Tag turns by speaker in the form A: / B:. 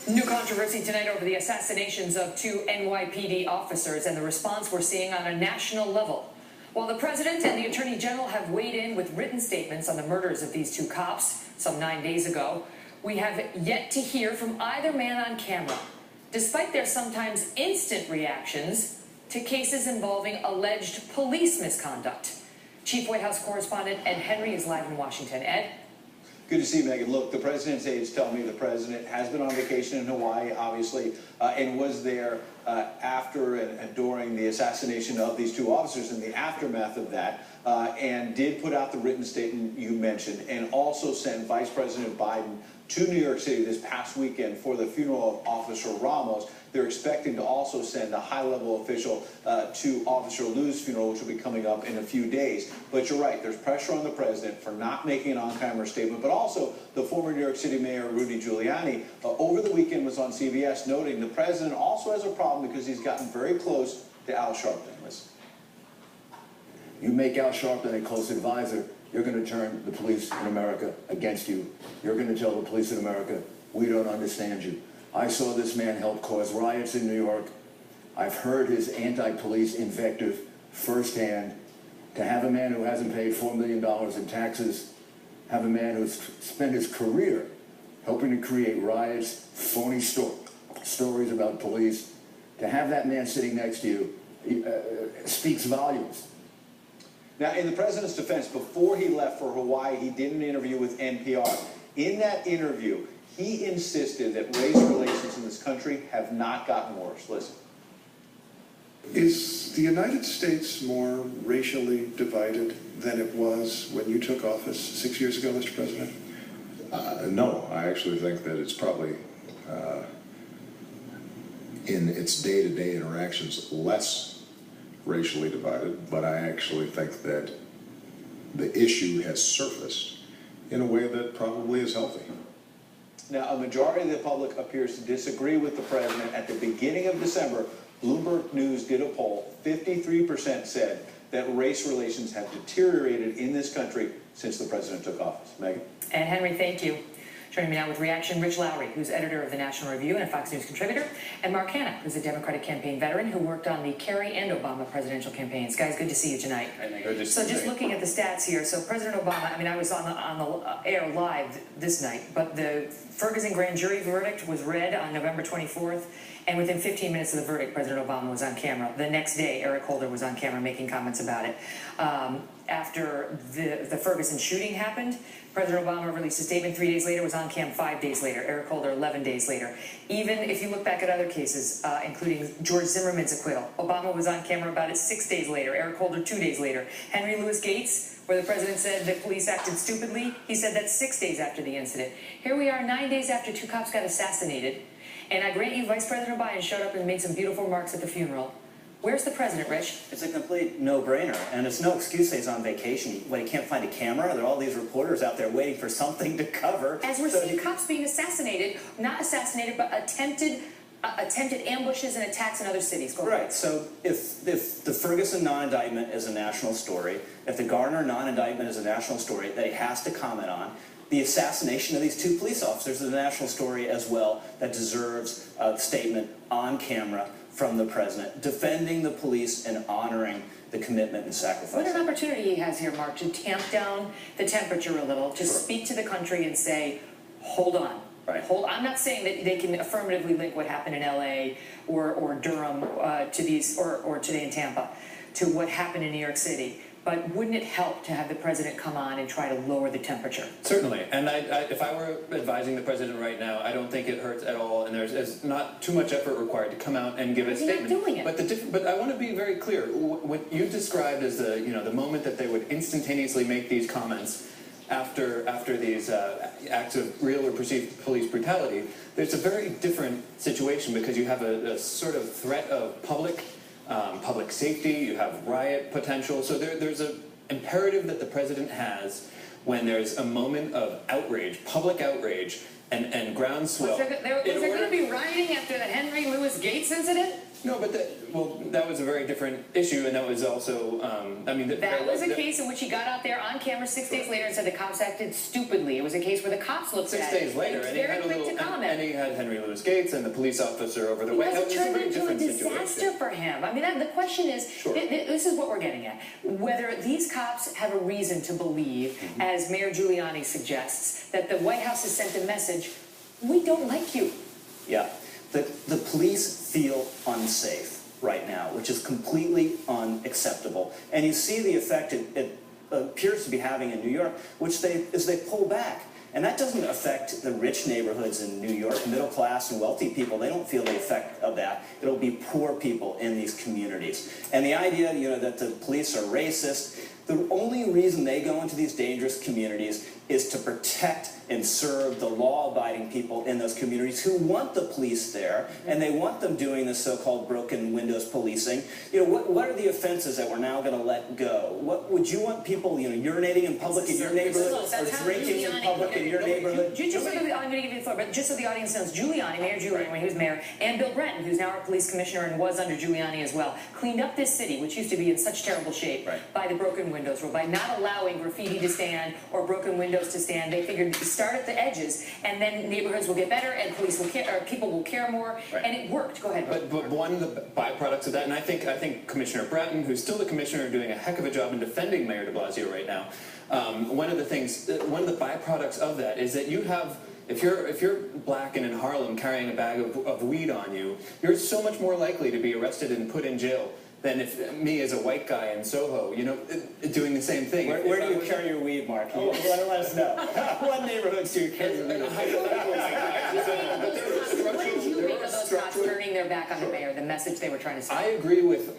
A: New controversy tonight over the assassinations of two NYPD officers and the response we're seeing on a national level. While the president and the attorney general have weighed in with written statements on the murders of these two cops some 9 days ago, we have yet to hear from either man on camera, despite their sometimes instant reactions to cases involving alleged police misconduct. Chief White House correspondent Ed Henry is live in Washington. Ed?
B: Good to see you, Megan. Look, the president's aides tell me the president has been on vacation in Hawaii, obviously, and was there after and during the assassination of these two officers and the aftermath of that, and did put out the written statement you mentioned, and also sent Vice President Biden to New York City this past weekend for the funeral of Officer Ramos. They're expecting to also send a high-level official to Officer Lu's funeral, which will be coming up in a few days. But you're right, there's pressure on the president for not making an on-camera statement, but also the former New York City Mayor, Rudy Giuliani, over the weekend was on CBS noting the president also has a problem because he's gotten very close to Al Sharpton. Listen.
C: You make Al Sharpton a close advisor, you're going to turn the police in America against you. You're going to tell the police in America, we don't understand you. I saw this man help cause riots in New York. I've heard his anti-police invective firsthand. To have a man who hasn't paid $4 million in taxes, have a man who's spent his career helping to create riots, phony stories about police, to have that man sitting next to you speaks volumes.
B: Now, in the president's defense, before he left for Hawaii, he did an interview with NPR. In that interview, he insisted that race relations in this country have not gotten worse. Listen.
D: Is the United States more racially divided than it was when you took office 6 years ago, Mr. President?
E: No, I actually think that it's probably, in its day-to-day interactions, less racially divided, but I actually think that the issue has surfaced in a way that probably is healthy.
B: Now, a majority of the public appears to disagree with the president. At the beginning of December, Bloomberg News did a poll. 53% said that race relations have deteriorated in this country since the president took office. Megan?
A: And Henry, thank you. Joining me now with reaction, Rich Lowry, who's editor of the National Review and a Fox News contributor, and Mark Hanna, who's a Democratic campaign veteran who worked on the Kerry and Obama presidential campaigns. Guys, good to see you tonight. So just looking at the stats here, so President Obama, I mean, I was on the air live this night, but the Ferguson grand jury verdict was read on November 24th, and within 15 minutes of the verdict, President Obama was on camera. The next day, Eric Holder was on camera making comments about it. After the Ferguson shooting happened, President Obama released a statement 3 days later, was on cam 5 days later, Eric Holder 11 days later. Even if you look back at other cases, including George Zimmerman's acquittal, Obama was on camera about it 6 days later, Eric Holder 2 days later. Henry Louis Gates, where the president said the police acted stupidly, he said that 6 days after the incident. Here we are 9 days after two cops got assassinated, and I grant you Vice President Biden showed up and made some beautiful remarks at the funeral. Where's the president, Rich?
F: It's a complete no-brainer, and it's no excuse that he's on vacation when he can't find a camera. There are all these reporters out there waiting for something to cover.
A: As we're seeing cops being assassinated, not assassinated, but attempted ambushes and attacks in other cities.
F: Right, so if the Ferguson non-indictment is a national story, if the Garner non-indictment is a national story that he has to comment on, the assassination of these two police officers is a national story as well that deserves a statement on camera from the president, defending the police and honoring the commitment and sacrifice.
A: What an opportunity he has here, Mark, to tamp down the temperature a little, to speak to the country and say, hold on.
F: Right.
A: I'm not saying that they can affirmatively link what happened in LA or Durham to these, or today in Tampa, to what happened in New York City. But wouldn't it help to have the president come on and try to lower the temperature?
G: Certainly. And if I were advising the president right now, I don't think it hurts at all, and there's not too much effort required to come out and give a statement.
A: Not doing it.
G: But I want to be very clear. What you described as the moment that they would instantaneously make these comments after these acts of real or perceived police brutality, there's a very different situation because you have a sort of threat of public safety, you have riot potential. So there's an imperative that the president has when there's a moment of outrage, public outrage, and groundswell.
A: Was there going to be rioting after the Henry Louis Gates incident?
G: No, but that was a very different issue, and that was also,
A: That was a case in which he got out there on camera 6 days later and said the cops acted stupidly. It was a case where the cops looked at it.
G: 6 days later,
A: and
G: and
A: he
G: he
A: was
G: had
A: very quick to comment.
G: and he had Henry Louis Gates and the police officer over the White House.
A: It
G: It was a
A: turned
G: very
A: into a
G: different
A: disaster
G: situation.
A: for him. I mean, the question is,
G: Sure.
A: this is what we're getting at. Whether these cops have a reason to believe, as Mayor Giuliani suggests, that the White House has sent a message, we don't like you.
F: Yeah, the police feel unsafe right now, which is completely unacceptable. And you see the effect it appears to be having in New York, which is they pull back. And that doesn't affect the rich neighborhoods in New York, middle class and wealthy people. They don't feel the effect of that. It'll be poor people in these communities. And the idea, that the police are racist, the only reason they go into these dangerous communities is to protect and serve the law-abiding people in those communities who want the police there, and they want them doing the so-called broken windows policing. What are the offenses that we're now going to let go? What would you want people, urinating in public in your neighborhood, or drinking in public in your neighborhood?
A: I'm going to give you the floor, but just so the audience knows, Mayor Giuliani, when he was mayor, and Bill Brenton, who's now our police commissioner and was under Giuliani as well, cleaned up this city, which used to be in such terrible shape, by the broken windows rule, by not allowing graffiti to stand or broken windows to stand. They figured start at the edges, and then neighborhoods will get better, and police will care, or people will care more, and it worked. Go ahead.
G: But one of the byproducts of that, and I think Commissioner Bratton, who's still the commissioner, doing a heck of a job in defending Mayor de Blasio right now. One of the byproducts of that is that you have, if you're black and in Harlem carrying a bag of weed on you, you're so much more likely to be arrested and put in jail than if me as a white guy in Soho, doing the same thing.
F: Where do you carry your weed, Mark? Let us know. What neighborhoods do you carry your weed?
A: What did you make of those cops turning their back on the mayor, the message they were trying to send?
G: I agree with